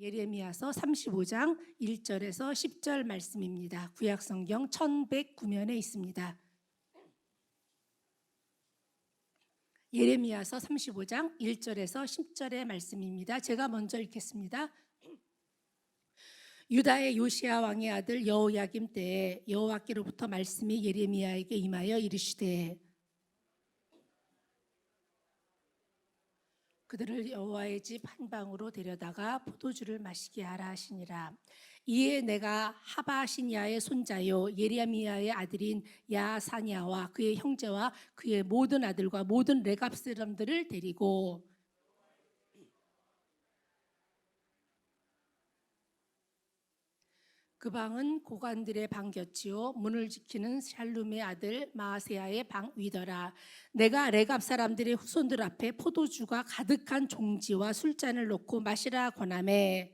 예레미야서 35장 1절에서 10절 말씀입니다. 구약성경 1109면에 있습니다. 예레미야서 35장 1절에서 10절의 말씀입니다. 제가 먼저 읽겠습니다. 유다의 요시야 왕의 아들 여호야김 때에 여호와께로부터 말씀이 예레미야에게 임하여 이르시되 그들을 여호와의 집 한 방으로 데려다가 포도주를 마시게 하라 하시니라. 이에 내가 하바신야의 손자요 예레미야의 아들인 야사냐와 그의 형제와 그의 모든 아들과 모든 레갑 사람들을 데리고 그 방은 고관들의 방겼지요 문을 지키는 샬룸의 아들 마아세야의 방 위더라. 내가 레갑 사람들의 후손들 앞에 포도주가 가득한 종지와 술잔을 놓고 마시라 권하매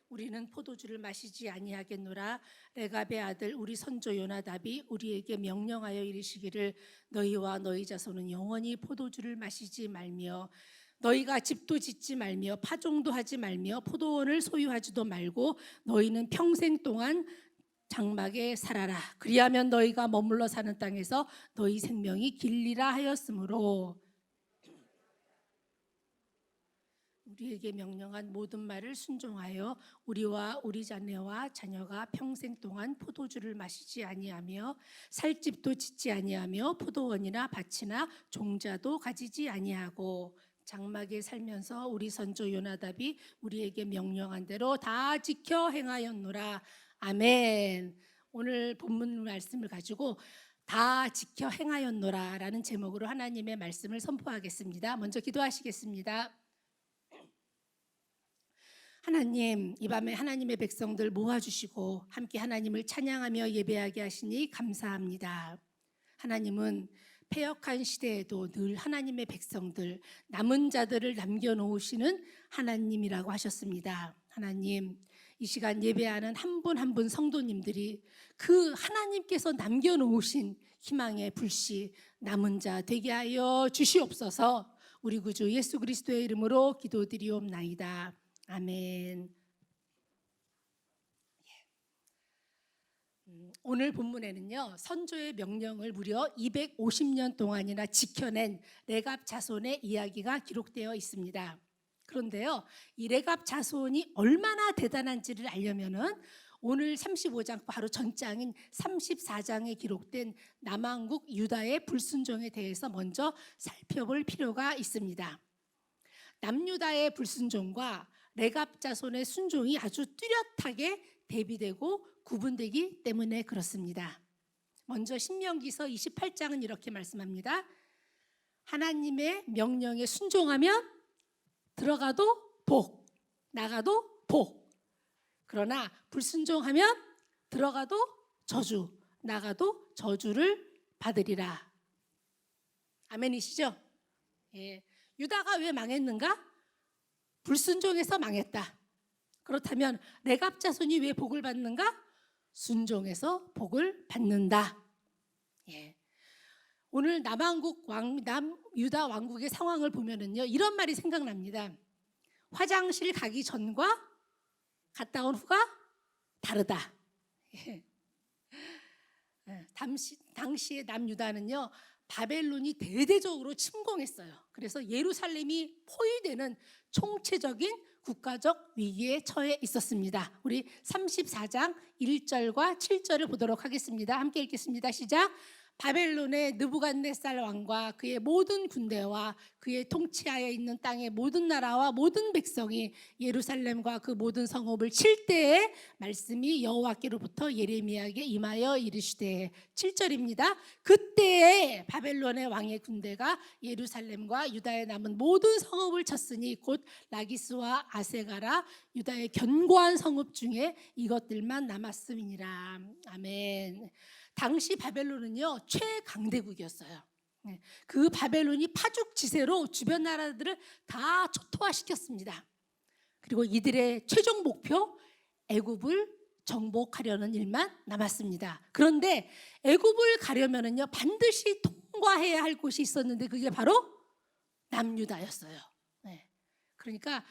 우리는 포도주를 마시지 아니하겠노라. 레갑의 아들 우리 선조 요나답이 우리에게 명령하여 이르시기를 너희와 너희 자손은 영원히 포도주를 마시지 말며 너희가 집도 짓지 말며 파종도 하지 말며 포도원을 소유하지도 말고 너희는 평생 동안 장막에 살아라. 그리하면 너희가 머물러 사는 땅에서 너희 생명이 길리라 하였으므로 우리에게 명령한 모든 말을 순종하여 우리와 우리 자녀와 자녀가 평생 동안 포도주를 마시지 아니하며 살 집도 짓지 아니하며 포도원이나 밭이나 종자도 가지지 아니하고 장막에 살면서 우리 선조 요나답이 우리에게 명령한 대로 다 지켜 행하였노라. 아멘. 오늘 본문 말씀을 가지고 다 지켜 행하였노라 라는 제목으로 하나님의 말씀을 선포하겠습니다. 먼저 기도하시겠습니다. 하나님, 이 밤에 하나님의 백성들 모아주시고 함께 하나님을 찬양하며 예배하게 하시니 감사합니다. 하나님은 패역한 시대에도 늘 하나님의 백성들, 남은 자들을 남겨놓으시는 하나님이라고 하셨습니다. 하나님, 이 시간 예배하는 한 분 한 분 성도님들이 그 하나님께서 남겨놓으신 희망의 불씨 남은 자 되게 하여 주시옵소서. 우리 구주 예수 그리스도의 이름으로 기도드리옵나이다. 아멘. 오늘 본문에는요 선조의 명령을 무려 250년 동안이나 지켜낸 레갑 자손의 이야기가 기록되어 있습니다. 그런데요 이 레갑 자손이 얼마나 대단한지를 알려면은 오늘 35장 바로 전장인 34장에 기록된 남왕국 유다의 불순종에 대해서 먼저 살펴볼 필요가 있습니다. 남유다의 불순종과 레갑 자손의 순종이 아주 뚜렷하게 대비되고 구분되기 때문에 그렇습니다. 먼저 신명기서 28장은 이렇게 말씀합니다. 하나님의 명령에 순종하면 들어가도 복, 나가도 복. 그러나 불순종하면 들어가도 저주, 나가도 저주를 받으리라. 아멘이시죠? 예. 유다가 왜 망했는가? 불순종해서 망했다. 그렇다면 레갑 자손이 왜 복을 받는가? 순종해서 복을 받는다. 예. 오늘 유다 왕국의 상황을 보면은요 이런 말이 생각납니다. 화장실 가기 전과 갔다 온 후가 다르다. 예. 당시의 남유다는요 바벨론이 대대적으로 침공했어요. 그래서 예루살렘이 포위되는 총체적인 국가적 위기에 처해 있었습니다. 우리 34장 1절과 7절을 보도록 하겠습니다. 함께 읽겠습니다. 시작. 바벨론의 느부갓네살 왕과 그의 모든 군대와 그의 통치하에 있는 땅의 모든 나라와 모든 백성이 예루살렘과 그 모든 성읍을 칠 때에 말씀이 여호와께로부터 예레미야에게 임하여 이르시되 7절입니다. 그때에 바벨론의 왕의 군대가 예루살렘과 유다에 남은 모든 성읍을 쳤으니 곧 라기스와 아세가라 유다의 견고한 성읍 중에 이것들만 남았음이니라. 아멘. 당시 바벨론은요 최강대국이었어요. 그 바벨론이 파죽지세로 주변 나라들을 다 초토화시켰습니다. 그리고 이들의 최종 목표 애굽을 정복하려는 일만 남았습니다. 그런데 애굽을 가려면은요 반드시 통과해야 할 곳이 있었는데 그게 바로 남유다였어요. 그러니까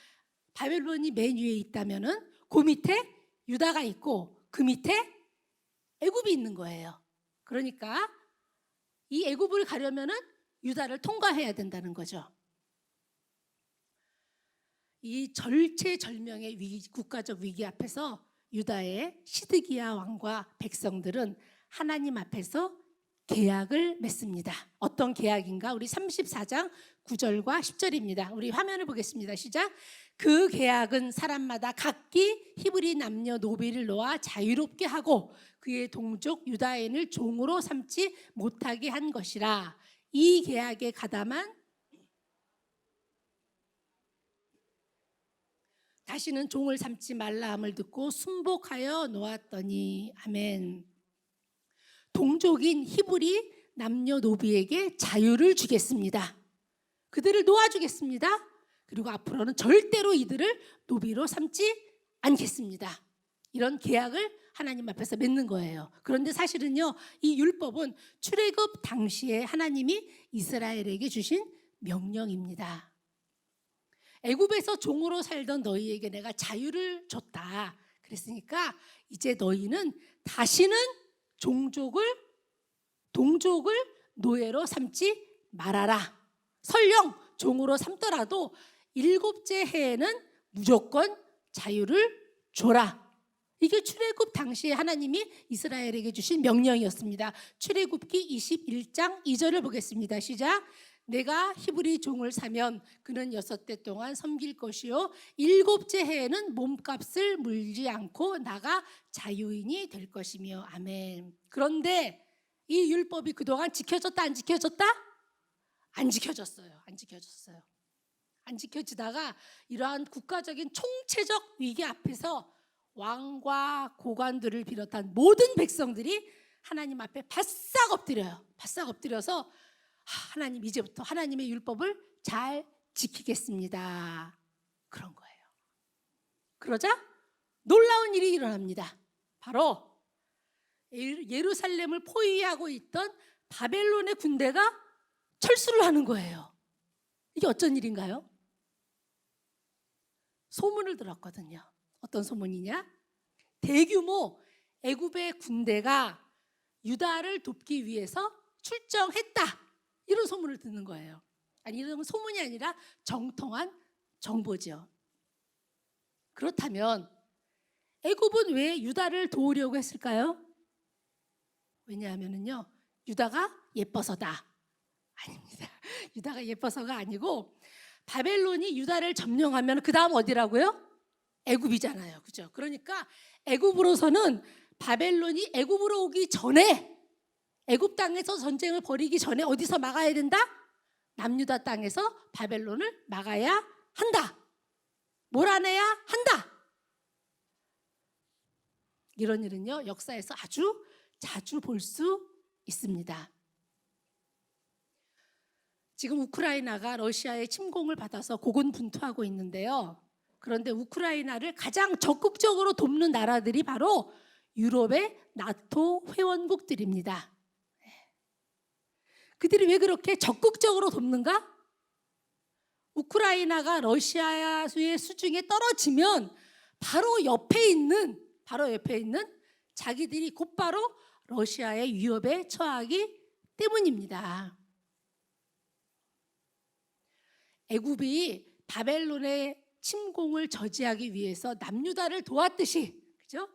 바벨론이 맨 위에 있다면은 그 밑에 유다가 있고 그 밑에 애굽이 있는 거예요. 그러니까 이 애굽을 가려면은 유다를 통과해야 된다는 거죠. 이 절체절명의 위기, 국가적 위기 앞에서 유다의 시드기야 왕과 백성들은 하나님 앞에서 계약을 맺습니다. 어떤 계약인가? 우리 34장 9절과 10절입니다. 우리 화면을 보겠습니다. 시작. 그 계약은 사람마다 각기 히브리 남녀 노비를 놓아 자유롭게 하고 그의 동족 유다인을 종으로 삼지 못하게 한 것이라. 이 계약에 가담한 다시는 종을 삼지 말라 함을 듣고 순복하여 놓았더니 아멘. 동족인 히브리 남녀 노비에게 자유를 주겠습니다. 그들을 놓아주겠습니다. 그리고 앞으로는 절대로 이들을 노비로 삼지 않겠습니다. 이런 계약을 하나님 앞에서 맺는 거예요. 그런데 사실은요, 이 율법은 출애굽 당시에 하나님이 이스라엘에게 주신 명령입니다. 애굽에서 종으로 살던 너희에게 내가 자유를 줬다. 그랬으니까 이제 너희는 다시는 동족을 노예로 삼지 말아라. 설령 종으로 삼더라도 7째 해에는 무조건 자유를 줘라. 이게 출애굽 당시에 하나님이 이스라엘에게 주신 명령이었습니다. 출애굽기 21장 2절을 보겠습니다. 시작. 내가 히브리 종을 사면 그는 6대 동안 섬길 것이요 7째 해에는 몸값을 물지 않고 나가 자유인이 될 것이며 아멘. 그런데 이 율법이 그동안 지켜졌다 안 지켜졌다? 안 지켜졌어요. 안 지켜지다가 이러한 국가적인 총체적 위기 앞에서 왕과 고관들을 비롯한 모든 백성들이 하나님 앞에 바싹 엎드려요. 바싹 엎드려서 하나님, 이제부터 하나님의 율법을 잘 지키겠습니다. 그런 거예요. 그러자 놀라운 일이 일어납니다. 바로 예루살렘을 포위하고 있던 바벨론의 군대가 철수를 하는 거예요. 이게 어쩐 일인가요? 소문을 들었거든요. 어떤 소문이냐? 대규모 애굽의 군대가 유다를 돕기 위해서 출정했다. 이런 소문을 듣는 거예요. 아니, 이런 소문이 아니라 정통한 정보죠. 그렇다면 애굽은 왜 유다를 도우려고 했을까요? 왜냐하면요, 유다가 예뻐서다. 아닙니다. 유다가 예뻐서가 아니고 바벨론이 유다를 점령하면 그 다음 어디라고요? 애굽이잖아요. 그죠? 그러니까 애굽으로서는 바벨론이 애굽으로 오기 전에, 애굽 땅에서 전쟁을 벌이기 전에 어디서 막아야 된다? 남유다 땅에서 바벨론을 막아야 한다. 몰아내야 한다. 이런 일은요, 역사에서 아주 자주 볼 수 있습니다. 지금 우크라이나가 러시아의 침공을 받아서 고군분투하고 있는데요. 그런데 우크라이나를 가장 적극적으로 돕는 나라들이 바로 유럽의 나토 회원국들입니다. 그들이 왜 그렇게 적극적으로 돕는가? 우크라이나가 러시아의 수중에 떨어지면 바로 옆에 있는 자기들이 곧바로 러시아의 위협에 처하기 때문입니다. 애굽이 바벨론의 침공을 저지하기 위해서 남유다를 도왔듯이, 그죠?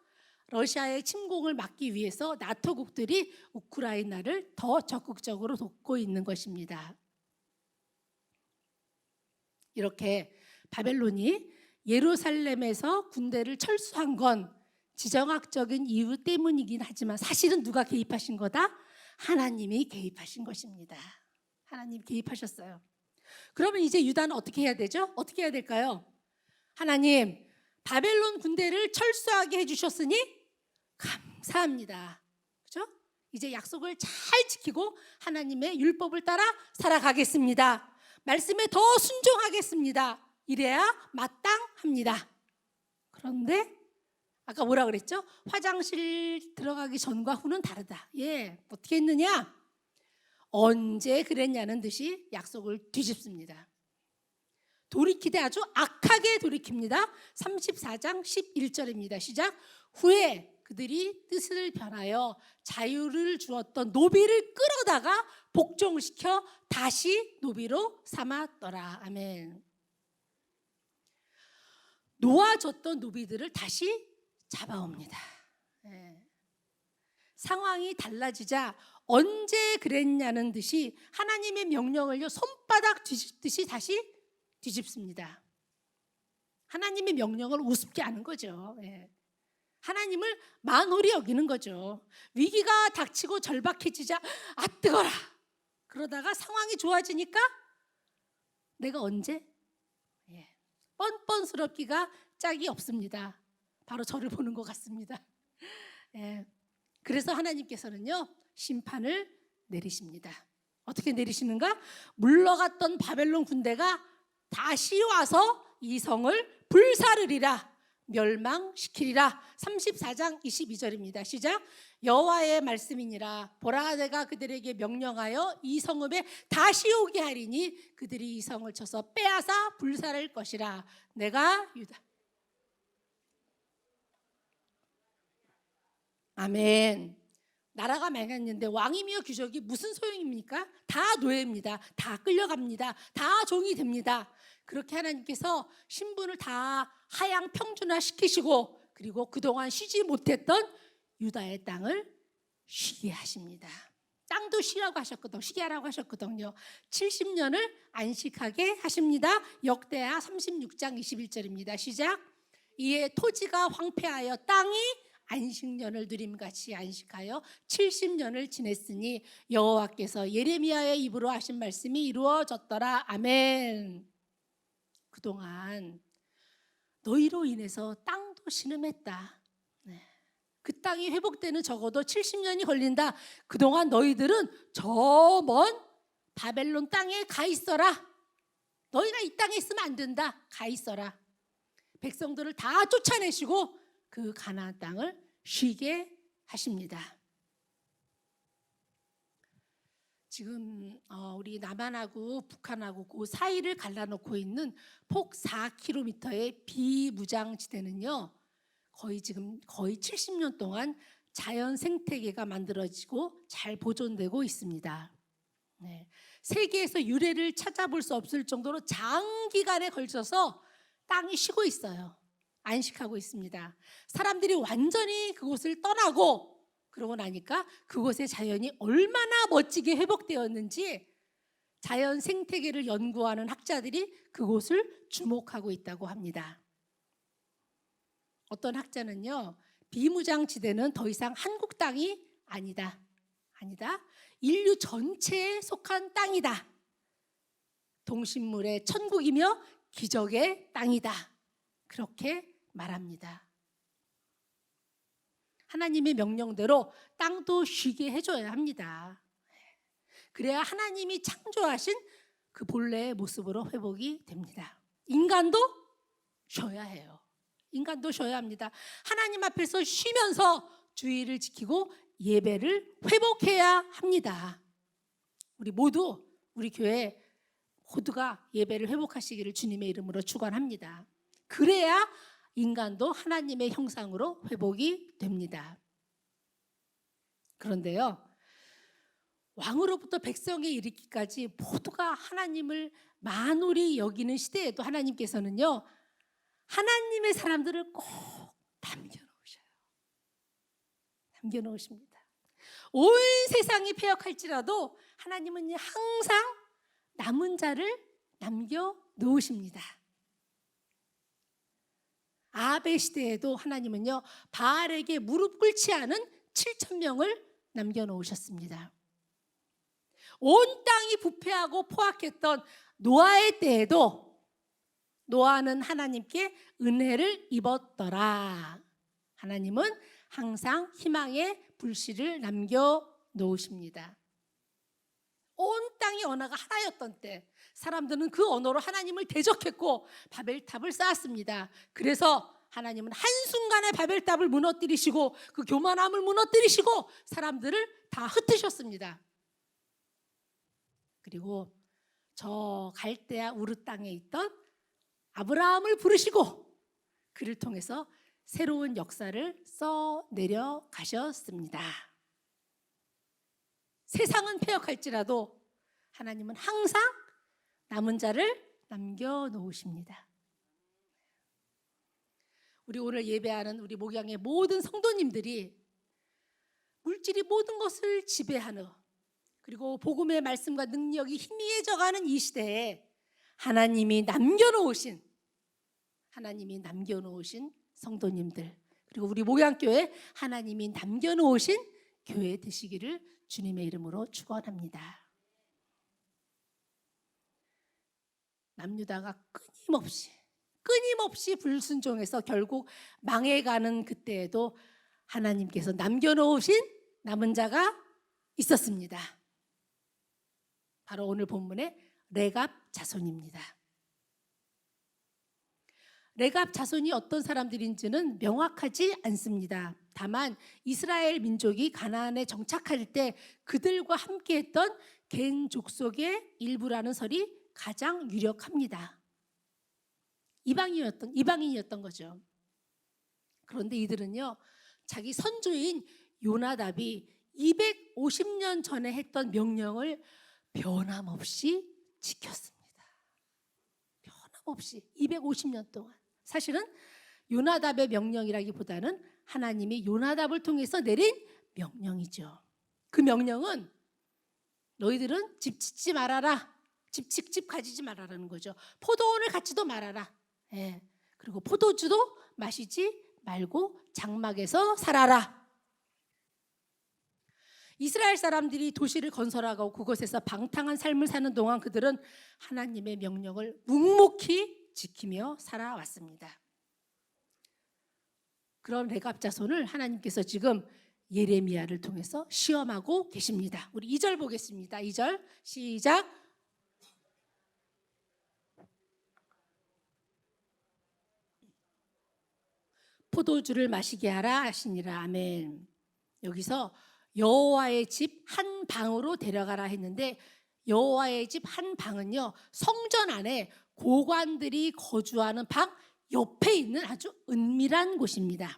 러시아의 침공을 막기 위해서 나토국들이 우크라이나를 더 적극적으로 돕고 있는 것입니다. 이렇게 바벨론이 예루살렘에서 군대를 철수한 건 지정학적인 이유 때문이긴 하지만 사실은 누가 개입하신 거다? 하나님이 개입하신 것입니다. 하나님 개입하셨어요. 그러면 이제 유다는 어떻게 해야 되죠? 어떻게 해야 될까요? 하나님, 바벨론 군대를 철수하게 해주셨으니 감사합니다. 그죠? 이제 약속을 잘 지키고 하나님의 율법을 따라 살아가겠습니다. 말씀에 더 순종하겠습니다. 이래야 마땅합니다. 그런데 아까 뭐라 그랬죠? 화장실 들어가기 전과 후는 다르다. 예, 어떻게 했느냐? 언제 그랬냐는 듯이 약속을 뒤집습니다. 돌이키되 아주 악하게 돌이킵니다. 34장 11절입니다. 시작. 후에 그들이 뜻을 변하여 자유를 주었던 노비를 끌어다가 복종시켜 다시 노비로 삼았더라. 아멘. 놓아졌던 노비들을 다시 잡아옵니다. 네. 상황이 달라지자 언제 그랬냐는 듯이 하나님의 명령을요 손바닥 뒤집듯이 다시 뒤집습니다. 하나님의 명령을 우습게 하는 거죠. 네. 하나님을 만홀히 여기는 거죠. 위기가 닥치고 절박해지자 아 뜨거라. 그러다가 상황이 좋아지니까 내가 언제? 예. 뻔뻔스럽기가 짝이 없습니다. 바로 저를 보는 것 같습니다. 예. 그래서 하나님께서는요 심판을 내리십니다. 어떻게 내리시는가? 물러갔던 바벨론 군대가 다시 와서 이 성을 불사르리라, 멸망시키리라. 34장 22절입니다. 시작. 여호와의 말씀이니라. 보라, 내가 그들에게 명령하여 이 성읍에 다시 오게 하리니 그들이 이 성을 쳐서 빼앗아 불사를 것이라. 내가 유다. 아멘. 나라가 망했는데 왕이며 귀족이 무슨 소용입니까? 다 노예입니다. 다 끌려갑니다. 다 종이 됩니다. 그렇게 하나님께서 신분을 다 하향 평준화시키시고 그리고 그동안 쉬지 못했던 유다의 땅을 쉬게 하십니다. 땅도 쉬라고 하셨거든요. 쉬게 하라고 하셨거든요. 70년을 안식하게 하십니다. 역대하 36장 21절입니다. 시작. 이에 토지가 황폐하여 땅이 안식년을 누림같이 안식하여 70년을 지냈으니 여호와께서 예레미야의 입으로 하신 말씀이 이루어졌더라. 아멘. 그동안 너희로 인해서 땅도 신음했다. 네. 그 땅이 회복되는 적어도 70년이 걸린다. 그동안 너희들은 저 먼 바벨론 땅에 가 있어라. 너희가 이 땅에 있으면 안 된다. 가 있어라. 백성들을 다 쫓아내시고 그 가나안 땅을 쉬게 하십니다. 지금 우리 남한하고 북한하고 그 사이를 갈라놓고 있는 폭 4km의 비무장지대는요 거의 70년 동안 자연 생태계가 만들어지고 잘 보존되고 있습니다. 네. 세계에서 유래를 찾아볼 수 없을 정도로 장기간에 걸쳐서 땅이 쉬고 있어요. 안식하고 있습니다. 사람들이 완전히 그곳을 떠나고 그러고 나니까 그곳의 자연이 얼마나 멋지게 회복되었는지 자연 생태계를 연구하는 학자들이 그곳을 주목하고 있다고 합니다. 어떤 학자는요, 비무장지대는 더 이상 한국 땅이 아니다. 인류 전체에 속한 땅이다. 동식물의 천국이며 기적의 땅이다. 그렇게 말합니다. 하나님의 명령대로 땅도 쉬게 해줘야 합니다. 그래야 하나님이 창조하신 그 본래의 모습으로 회복이 됩니다. 인간도 쉬어야 해요. 인간도 쉬어야 합니다. 하나님 앞에서 쉬면서 주의를 지키고 예배를 회복해야 합니다. 우리 모두 우리 교회 모두가 예배를 회복하시기를 주님의 이름으로 축원합니다. 그래야 인간도 하나님의 형상으로 회복이 됩니다. 그런데요, 왕으로부터 백성에 이르기까지 모두가 하나님을 만홀히 여기는 시대에도 하나님께서는요, 하나님의 사람들을 꼭 남겨놓으셔요. 남겨놓으십니다. 온 세상이 패역할지라도 하나님은 항상 남은 자를 남겨놓으십니다. 아합의 시대에도 하나님은요 바알에게 무릎 꿇지 않은 7,000명을 남겨놓으셨습니다. 온 땅이 부패하고 포악했던 노아의 때에도 노아는 하나님께 은혜를 입었더라. 하나님은 항상 희망의 불씨를 남겨놓으십니다. 온 땅의 언어가 하나였던 때 사람들은 그 언어로 하나님을 대적했고 바벨탑을 쌓았습니다. 그래서 하나님은 한순간에 바벨탑을 무너뜨리시고 그 교만함을 무너뜨리시고 사람들을 다 흩으셨습니다. 그리고 저 갈대아 우르 땅에 있던 아브라함을 부르시고 그를 통해서 새로운 역사를 써 내려가셨습니다. 세상은 패역할지라도 하나님은 항상 남은 자를 남겨놓으십니다. 우리 오늘 예배하는 우리 목양의 모든 성도님들이 물질이 모든 것을 지배하는, 그리고 복음의 말씀과 능력이 희미해져가는 이 시대에 하나님이 남겨놓으신 성도님들, 그리고 우리 목양교회 하나님이 남겨놓으신 교회 되시기를 주님의 이름으로 축원합니다. 남유다가 끊임없이 불순종해서 결국 망해가는 그때에도 하나님께서 남겨놓으신 남은 자가 있었습니다. 바로 오늘 본문의 레갑 자손입니다. 레갑 자손이 어떤 사람들인지는 명확하지 않습니다. 다만 이스라엘 민족이 가나안에 정착할 때 그들과 함께했던 겐 족속의 일부라는 설이 가장 유력합니다. 이방인이었던 거죠. 그런데 이들은요, 자기 선조인 요나답이 250년 전에 했던 명령을 변함없이 지켰습니다. 변함없이 250년 동안. 사실은 요나답의 명령이라기보다는 하나님이 요나답을 통해서 내린 명령이죠. 그 명령은 너희들은 집 짓지 말아라, 집 가지지 말아라는 거죠. 포도원을 갖지도 말아라. 예. 그리고 포도주도 마시지 말고 장막에서 살아라. 이스라엘 사람들이 도시를 건설하고 그곳에서 방탕한 삶을 사는 동안 그들은 하나님의 명령을 묵묵히 지키며 살아왔습니다. 그런 레갑 자손을 하나님께서 지금 예레미야를 통해서 시험하고 계십니다. 우리 2절 보겠습니다. 2절 시작. 포도주를 마시게 하라 하시니라. 아멘. 여기서 여호와의 집 한 방으로 데려가라 했는데, 여호와의 집 한 방은요, 성전 안에 고관들이 거주하는 방 옆에 있는 아주 은밀한 곳입니다.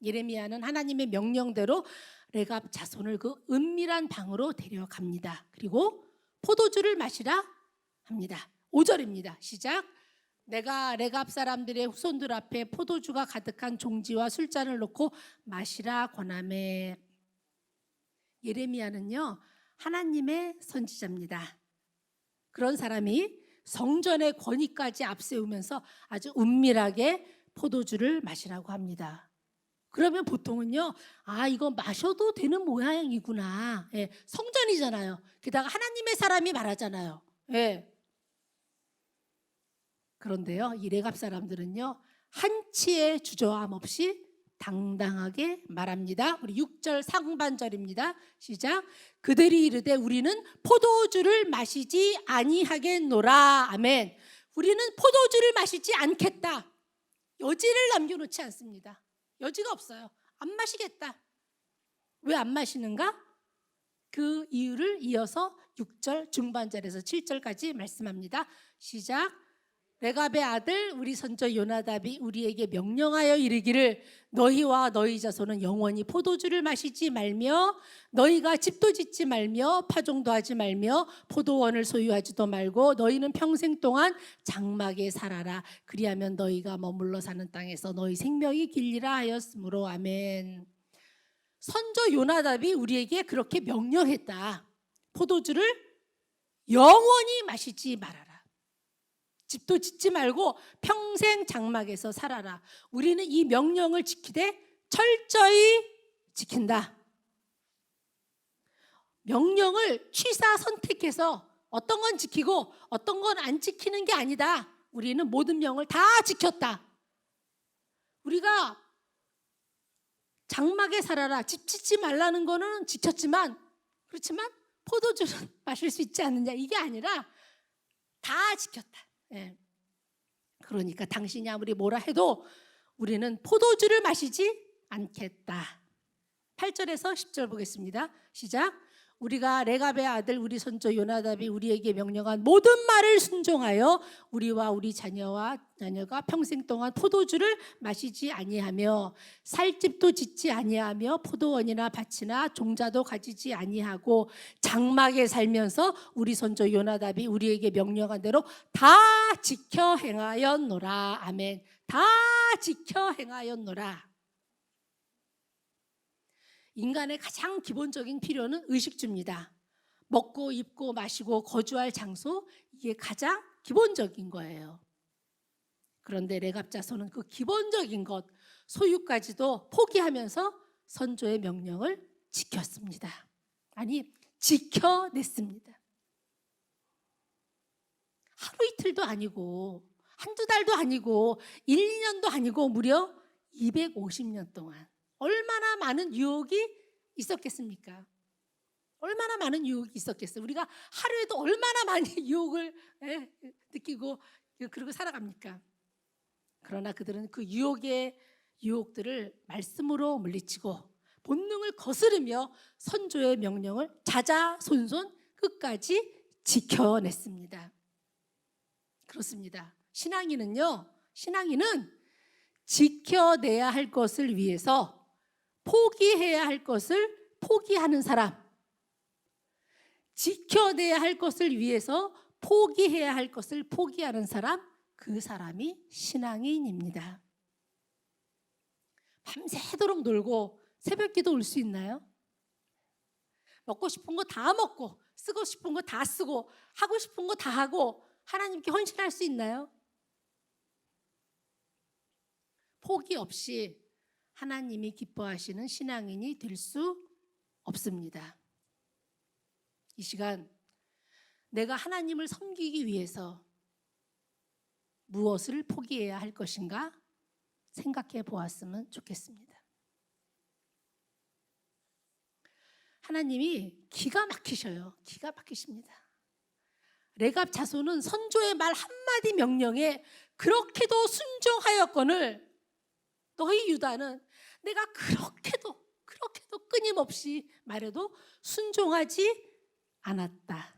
예레미야는 하나님의 명령대로 레갑 자손을 그 은밀한 방으로 데려갑니다. 그리고 포도주를 마시라 합니다. 5절입니다. 시작. 내가 레갑 사람들의 후손들 앞에 포도주가 가득한 종지와 술잔을 놓고 마시라 권하매. 예레미야는요, 하나님의 선지자입니다. 그런 사람이 성전의 권위까지 앞세우면서 아주 은밀하게 포도주를 마시라고 합니다. 그러면 보통은요, 이거 마셔도 되는 모양이구나. 예, 성전이잖아요. 게다가 하나님의 사람이 말하잖아요. 예. 그런데요, 이 레갑 사람들은요, 한치의 주저함 없이 당당하게 말합니다. 우리 6절 상반절입니다. 시작. 그들이 이르되 우리는 포도주를 마시지 아니하겠노라. 아멘. 우리는 포도주를 마시지 않겠다. 여지를 남겨놓지 않습니다. 여지가 없어요. 안 마시겠다. 왜 안 마시는가? 그 이유를 이어서 6절 중반절에서 7절까지 말씀합니다. 시작. 레갑의 아들 우리 선조 요나답이 우리에게 명령하여 이르기를 너희와 너희 자손은 영원히 포도주를 마시지 말며 너희가 집도 짓지 말며 파종도 하지 말며 포도원을 소유하지도 말고 너희는 평생 동안 장막에 살아라. 그리하면 너희가 머물러 사는 땅에서 너희 생명이 길리라 하였으므로. 아멘. 선조 요나답이 우리에게 그렇게 명령했다. 포도주를 영원히 마시지 말아라. 집도 짓지 말고 평생 장막에서 살아라. 우리는 이 명령을 지키되 철저히 지킨다. 명령을 취사 선택해서 어떤 건 지키고 어떤 건 안 지키는 게 아니다. 우리는 모든 명을 다 지켰다. 우리가 장막에 살아라, 집 짓지 말라는 거는 지켰지만, 그렇지만 포도주는 마실 수 있지 않느냐, 이게 아니라 다 지켰다. 예. 그러니까 당신이 아무리 뭐라 해도 우리는 포도주를 마시지 않겠다. 8절에서 10절 보겠습니다. 시작. 우리가 레갑의 아들 우리 선조 요나답이 우리에게 명령한 모든 말을 순종하여 우리와 우리 자녀가 평생 동안 포도주를 마시지 아니하며 살집도 짓지 아니하며 포도원이나 밭이나 종자도 가지지 아니하고 장막에 살면서 우리 선조 요나답이 우리에게 명령한 대로 다 지켜 행하였노라. 아멘. 다 지켜 행하였노라. 인간의 가장 기본적인 필요는 의식주입니다. 먹고 입고 마시고 거주할 장소, 이게 가장 기본적인 거예요. 그런데 레갑 자손은 그 기본적인 것, 소유까지도 포기하면서 선조의 명령을 지켰습니다. 아니, 지켜냈습니다. 하루 이틀도 아니고 한두 달도 아니고 1, 2년도 아니고 무려 250년 동안 얼마나 많은 유혹이 있었겠습니까? 얼마나 많은 유혹이 있었겠어요. 우리가 하루에도 얼마나 많이 유혹을 느끼고 그러고 살아갑니까? 그러나 그들은 그 유혹들을 말씀으로 물리치고 본능을 거스르며 선조의 명령을 자자손손 끝까지 지켜냈습니다. 그렇습니다. 신앙인은 지켜내야 할 것을 위해서 포기해야 할 것을 포기하는 사람, 지켜내야 할 것을 위해서 포기해야 할 것을 포기하는 사람, 그 사람이 신앙인입니다. 밤새도록 놀고 새벽기도 올 수 있나요? 먹고 싶은 거 다 먹고 쓰고 싶은 거 다 쓰고 하고 싶은 거 다 하고 하나님께 헌신할 수 있나요? 포기 없이 하나님이 기뻐하시는 신앙인이 될 수 없습니다. 이 시간 내가 하나님을 섬기기 위해서 무엇을 포기해야 할 것인가 생각해 보았으면 좋겠습니다. 하나님이 기가 막히셔요. 기가 막히십니다. 레갑 자손은 선조의 말 한마디 명령에 그렇게도 순종하였거늘 너희 유다는 내가 그렇게도 끊임없이 말해도 순종하지 않았다.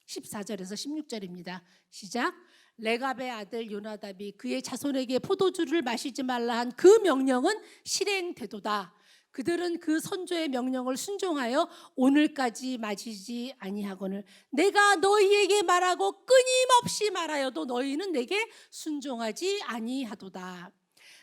14절에서 16절입니다. 시작. 레갑의 아들 요나답이 그의 자손에게 포도주를 마시지 말라 한 그 명령은 실행되도다. 그들은 그 선조의 명령을 순종하여 오늘까지 마시지 아니하거늘 내가 너희에게 말하고 끊임없이 말하여도 너희는 내게 순종하지 아니하도다.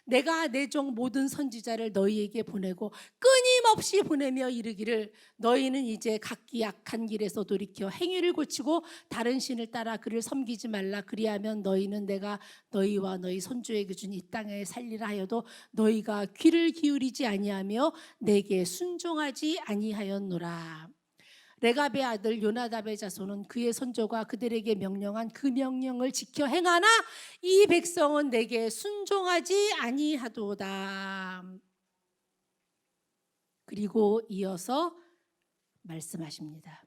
내가 내 종 모든 선지자를 너희에게 보내고 끊임없이 보내며 이르기를 너희는 이제 각기 악한 길에서 돌이켜 행위를 고치고 다른 신을 따라 그를 섬기지 말라. 그리하면 너희는 내가 너희와 너희 손주에게 준 이 땅에 살리라 하여도 너희가 귀를 기울이지 아니하며 내게 순종하지 아니하였노라. 레갑의 아들 요나답의 자손은 그의 선조가 그들에게 명령한 그 명령을 지켜 행하나 이 백성은 내게 순종하지 아니하도다. 그리고 이어서 말씀하십니다.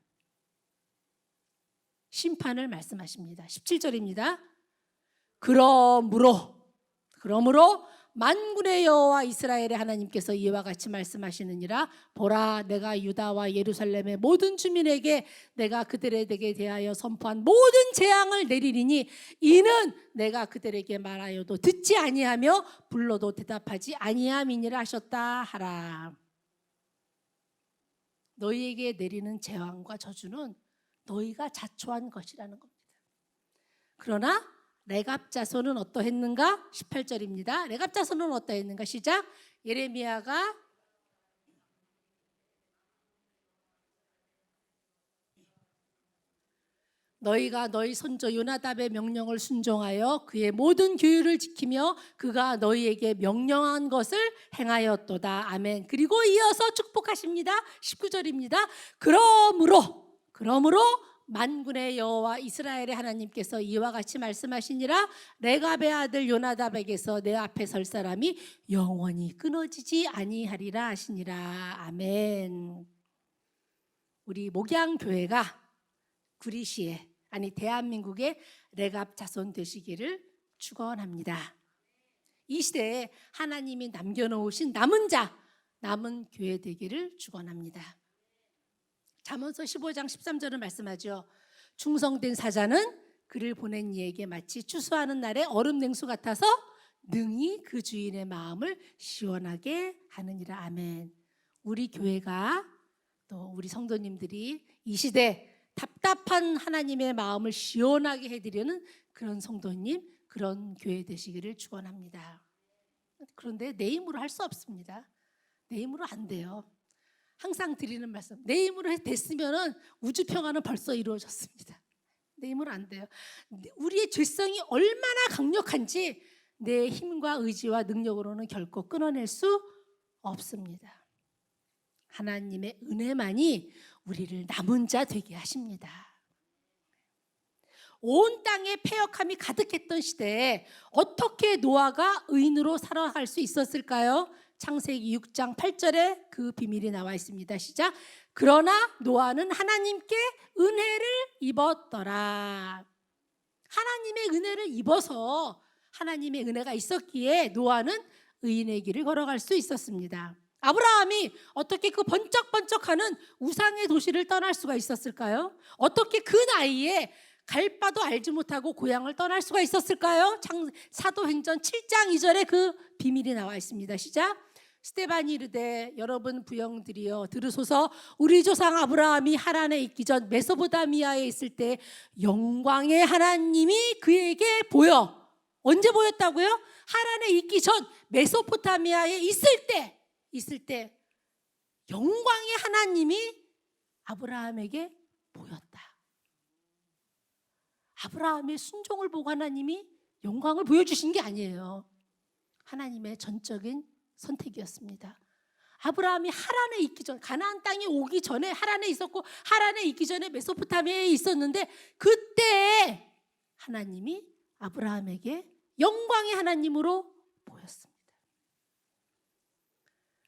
심판을 말씀하십니다. 17절입니다. 그러므로 만군의 여호와 이스라엘의 하나님께서 이와 같이 말씀하시느니라. 보라, 내가 유다와 예루살렘의 모든 주민에게 내가 그들에게 대하여 선포한 모든 재앙을 내리리니 이는 내가 그들에게 말하여도 듣지 아니하며 불러도 대답하지 아니함이니라 하셨다 하라. 너희에게 내리는 재앙과 저주는 너희가 자초한 것이라는 겁니다. 그러나 레갑 자손은 어떠했는가? 18절입니다. 레갑 자손은 어떠했는가? 시작. 예레미야가 너희가 너희 손조 요나답의 명령을 순종하여 그의 모든 규율을 지키며 그가 너희에게 명령한 것을 행하였도다. 아멘. 그리고 이어서 축복하십니다. 19절입니다. 그러므로 만군의 여호와 이스라엘의 하나님께서 이와 같이 말씀하시니라. 레갑의 아들 요나답에게서 내 앞에 설 사람이 영원히 끊어지지 아니하리라 하시니라. 아멘. 우리 목양교회가 구리시에 대한민국의 레갑 자손 되시기를 축원합니다. 이 시대에 하나님이 남겨놓으신 남은 교회 되기를 축원합니다. 잠언서 15장 13절은 말씀하죠. 충성된 사자는 그를 보낸 이에게 마치 추수하는 날에 얼음 냉수 같아서 능히 그 주인의 마음을 시원하게 하느니라. 아멘. 우리 교회가 또 우리 성도님들이 이 시대 답답한 하나님의 마음을 시원하게 해드리는 그런 성도님, 그런 교회 되시기를 축원합니다. 그런데 내 힘으로 할 수 없습니다. 내 힘으로 안 돼요. 항상 드리는 말씀, 내 힘으로 됐으면 우주 평화는 벌써 이루어졌습니다. 내 힘으로 안 돼요. 우리의 죄성이 얼마나 강력한지 내 힘과 의지와 능력으로는 결코 끊어낼 수 없습니다. 하나님의 은혜만이 우리를 남은 자 되게 하십니다. 온 땅에 패역함이 가득했던 시대에 어떻게 노아가 의인으로 살아갈 수 있었을까요? 창세기 6장 8절에 그 비밀이 나와 있습니다. 시작. 그러나 노아는 하나님께 은혜를 입었더라. 하나님의 은혜를 입어서 하나님의 은혜가 있었기에 노아는 의인의 길을 걸어갈 수 있었습니다. 아브라함이 어떻게 그 번쩍번쩍하는 우상의 도시를 떠날 수가 있었을까요? 어떻게 그 나이에 갈 바도 알지 못하고 고향을 떠날 수가 있었을까요? 사도행전 7장 2절에 그 비밀이 나와 있습니다. 시작. 스데반이 이르되 여러분 부영들이여 들으소서. 우리 조상 아브라함이 하란에 있기 전 메소포타미아에 있을 때 영광의 하나님이 그에게 보여. 언제 보였다고요? 하란에 있기 전 메소포타미아에 있을 때 영광의 하나님이 아브라함에게 보였다. 아브라함의 순종을 보고 하나님이 영광을 보여주신 게 아니에요. 하나님의 전적인 선택이었습니다. 아브라함이 하란에 있기 전, 가나안 땅에 오기 전에 하란에 있었고, 하란에 있기 전에 메소포타미아에 있었는데, 그때 하나님이 아브라함에게 영광의 하나님으로 보였습니다.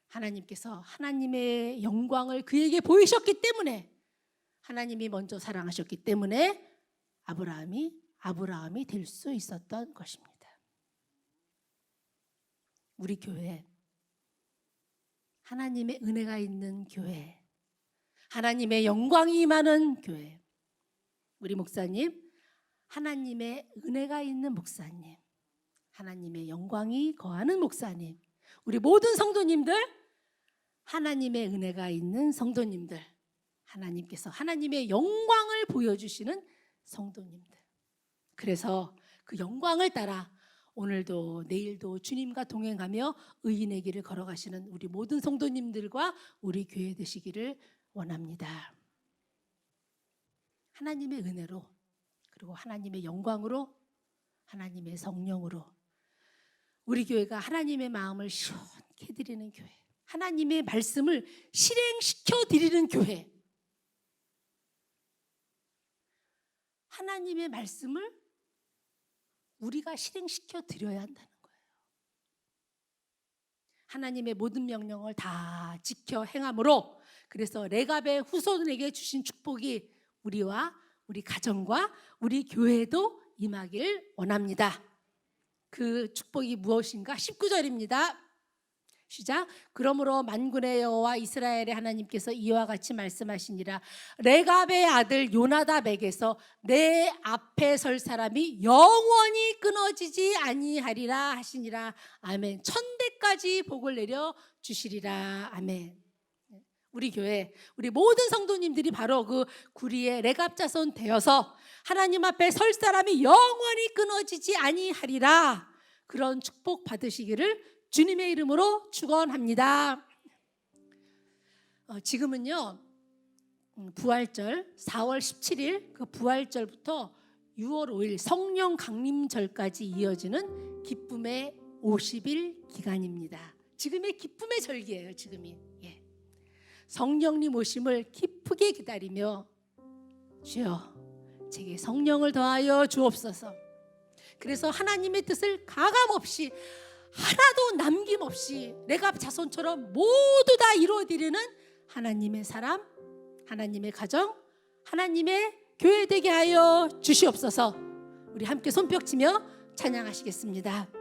하나님께서 하나님의 영광을 그에게 보이셨기 때문에, 하나님이 먼저 사랑하셨기 때문에 아브라함이 될 수 있었던 것입니다. 우리 교회, 하나님의 은혜가 있는 교회, 하나님의 영광이 임하는 교회, 우리 목사님, 하나님의 은혜가 있는 목사님, 하나님의 영광이 거하는 목사님, 우리 모든 성도님들, 하나님의 은혜가 있는 성도님들, 하나님께서 하나님의 영광을 보여주시는 성도님들. 그래서 그 영광을 따라 오늘도 내일도 주님과 동행하며 의인의 길을 걸어가시는 우리 모든 성도님들과 우리 교회 되시기를 원합니다. 하나님의 은혜로, 그리고 하나님의 영광으로, 하나님의 성령으로 우리 교회가 하나님의 마음을 시원케 드리는 교회, 하나님의 말씀을 실행시켜 드리는 교회, 하나님의 말씀을 우리가 실행시켜 드려야 한다는 거예요. 하나님의 모든 명령을 다 지켜 행함으로, 그래서 레갑의 후손에게 주신 축복이 우리와 우리 가정과 우리 교회에도 임하길 원합니다. 그 축복이 무엇인가? 19절입니다. 시작. 그러므로 만군의 여호와 이스라엘의 하나님께서 이와 같이 말씀하시니라. 레갑의 아들 요나답에게서 내 앞에 설 사람이 영원히 끊어지지 아니하리라 하시니라. 아멘. 1000대까지 복을 내려 주시리라. 아멘. 우리 교회, 우리 모든 성도님들이 바로 그 구리의 레갑 자손 되어서 하나님 앞에 설 사람이 영원히 끊어지지 아니하리라. 그런 축복 받으시기를 주님의 이름으로 축원합니다. 지금은요, 부활절 4월 17일 그 부활절부터 6월 5일 성령 강림절까지 이어지는 기쁨의 50일 기간입니다. 지금의 기쁨의 절기예요. 지금이. 성령님 오심을 기쁘게 기다리며 주여 제게 성령을 더하여 주옵소서. 그래서 하나님의 뜻을 가감없이 하나도 남김없이 레갑 자손처럼 모두 다 이루어드리는 하나님의 사람, 하나님의 가정, 하나님의 교회 되게 하여 주시옵소서. 우리 함께 손뼉치며 찬양하시겠습니다.